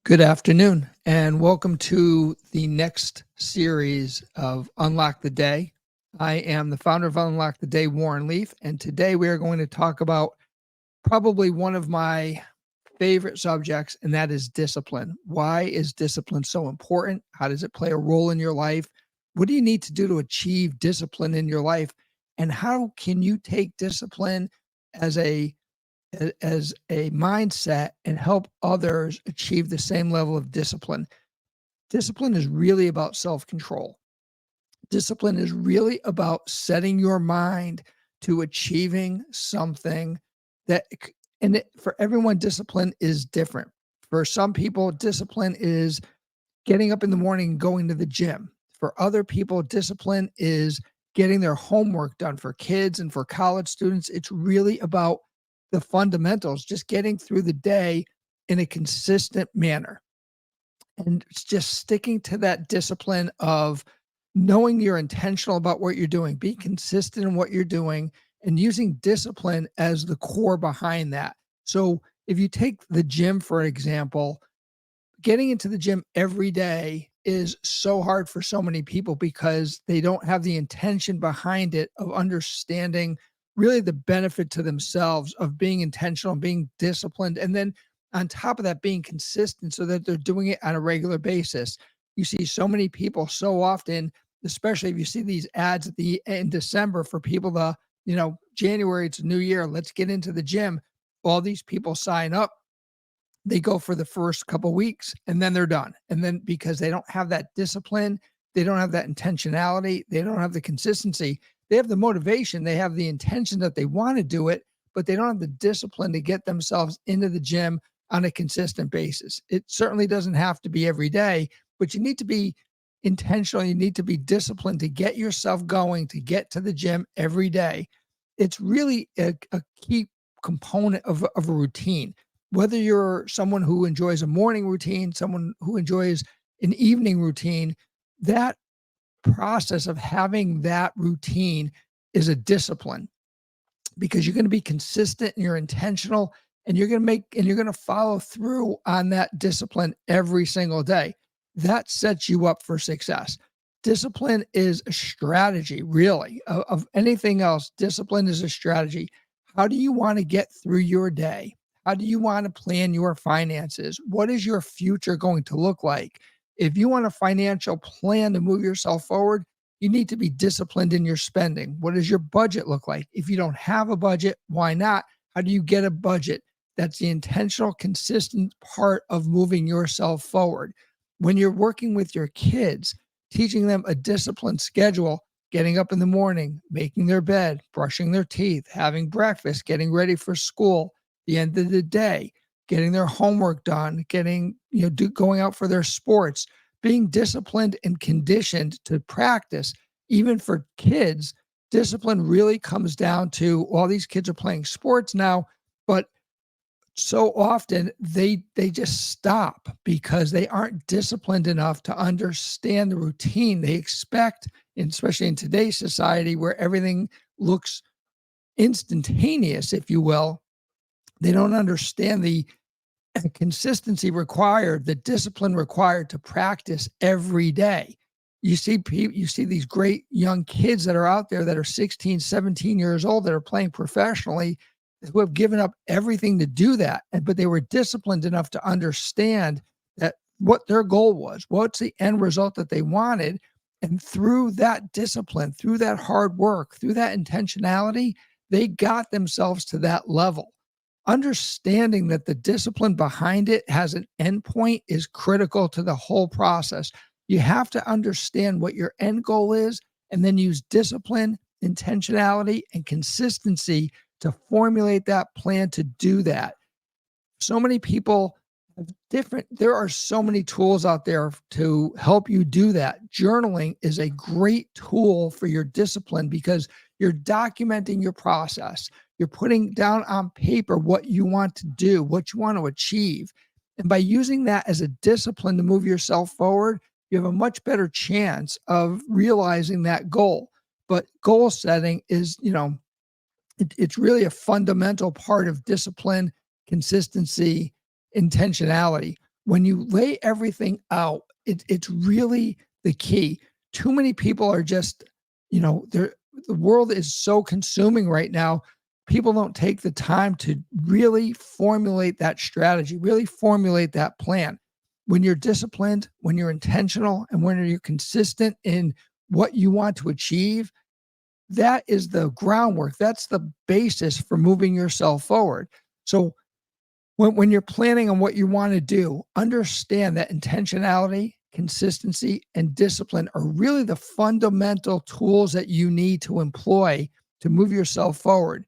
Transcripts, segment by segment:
Good afternoon, and welcome to the next series of Unlock the Day. I am the founder of Unlock the Day, Warren Leaf, and today we are going to talk about probably one of my favorite subjects, and that is discipline. Why is discipline so important? How does it play a role in your life? What do you need to do to achieve discipline in your life? And how can you take discipline as a mindset and help others achieve the same level of discipline? Discipline is really about self-control. Discipline is really about setting your mind to achieving something that, for everyone, discipline is different. For some people, discipline is getting up in the morning and going to the gym. For other people, discipline is getting their homework done. For kids and for college students, it's really about the fundamentals, just getting through the day in a consistent manner. And it's just sticking to that discipline of knowing you're intentional about what you're doing, be consistent in what you're doing, and using discipline as the core behind that. So if you take the gym, for example, getting into the gym every day is so hard for so many people because they don't have the intention behind it of understanding really the benefit to themselves of being intentional, being disciplined, and then on top of that, being consistent so that they're doing it on a regular basis. You see so many people so often, especially if you see these ads in December for people January, it's a new year, let's get into the gym. All these people sign up, they go for the first couple weeks and then they're done. And then because they don't have that discipline, they don't have that intentionality, they don't have the consistency, they have the motivation, they have the intention that they want to do it, but they don't have the discipline to get themselves into the gym on a consistent basis. It certainly doesn't have to be every day, but you need to be intentional. You need to be disciplined to get yourself going, to get to the gym every day. It's really a key component of a routine. Whether you're someone who enjoys a morning routine, someone who enjoys an evening routine, that process of having that routine is a discipline because you're going to be consistent and you're intentional and you're going to follow through on that discipline every single day. That sets you up for success. Discipline is a strategy, really, of anything else. Discipline is a strategy. How do you want to get through your day? How do you want to plan your finances? What is your future going to look like? If you want a financial plan to move yourself forward, you need to be disciplined in your spending. What does your budget look like? If you don't have a budget, why not? How do you get a budget? That's the intentional, consistent part of moving yourself forward. When you're working with your kids, teaching them a disciplined schedule, getting up in the morning, making their bed, brushing their teeth, having breakfast, getting ready for school, the end of the day, getting their homework done, going out for their sports, being disciplined and conditioned to practice. Even for kids, discipline really comes down to all these kids are playing sports now, but so often they just stop because they aren't disciplined enough to understand the routine they expect, especially in today's society where everything looks instantaneous, if you will. They don't understand the consistency required, the discipline required to practice every day. You see these great young kids that are out there that are 16, 17 years old that are playing professionally who have given up everything to do that. But they were disciplined enough to understand that what their goal was, what's the end result that they wanted. And through that discipline, through that hard work, through that intentionality, they got themselves to that level. Understanding that the discipline behind it has an endpoint is critical to the whole process. You have to understand what your end goal is and then use discipline, intentionality, and consistency to formulate that plan to do that. So many people there are so many tools out there to help you do that. Journaling is a great tool for your discipline because you're documenting your process. You're putting down on paper what you want to do, what you want to achieve. And by using that as a discipline to move yourself forward, you have a much better chance of realizing that goal. But goal setting is, it's really a fundamental part of discipline, consistency, intentionality. when you lay everything out, it's really the key. Too many people are just, the world is so consuming right now. People don't take the time to really formulate that strategy, really formulate that plan. When you're disciplined, when you're intentional, and when you're consistent in what you want to achieve, that is the groundwork. That's the basis for moving yourself forward. So when you're planning on what you want to do, understand that intentionality, consistency, and discipline are really the fundamental tools that you need to employ to move yourself forward.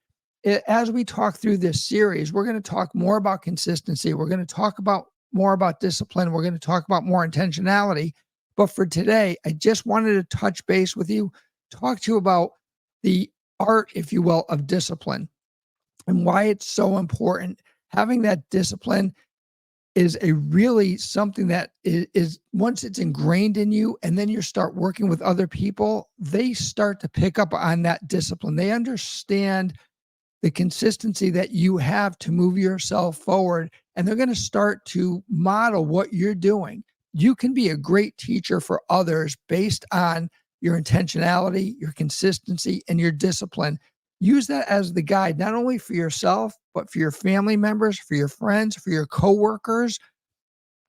As we talk through this series, we're going to talk more about consistency. We're going to talk about more about discipline. We're going to talk about more intentionality. But for today, I just wanted to touch base with you, talk to you about the art, if you will, of discipline and why it's so important. Having that discipline is a really something that is once it's ingrained in you, and then you start working with other people, they start to pick up on that discipline. They understand the consistency that you have to move yourself forward, and they're going to start to model what you're doing. You can be a great teacher for others based on your intentionality, your consistency, and your discipline. Use that as the guide, not only for yourself, but for your family members, for your friends, for your coworkers.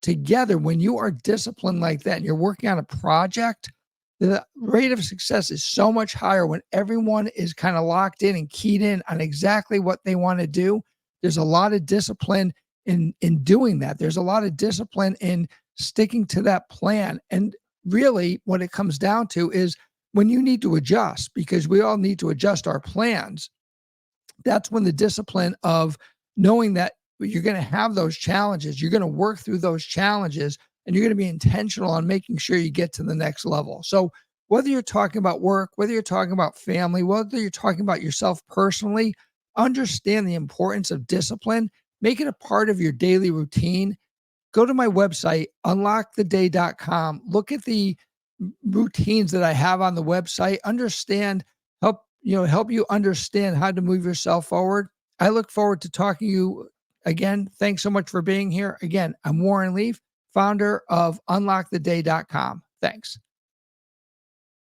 Together, when you are disciplined like that and you're working on a project, the rate of success is so much higher when everyone is kind of locked in and keyed in on exactly what they want to do. There's a lot of discipline in doing that. There's a lot of discipline in sticking to that plan. And really what it comes down to is when you need to adjust, because we all need to adjust our plans. That's when the discipline of knowing that you're going to have those challenges, you're going to work through those challenges, and you're going to be intentional on making sure you get to the next level. So whether you're talking about work, whether you're talking about family, whether you're talking about yourself personally, understand the importance of discipline. Make it a part of your daily routine. Go to my website, unlocktheday.com. Look at the routines that I have on the website. Understand, help you understand how to move yourself forward. I look forward to talking to you again. Thanks so much for being here. Again, I'm Warren Leaf, founder of unlocktheday.com. Thanks.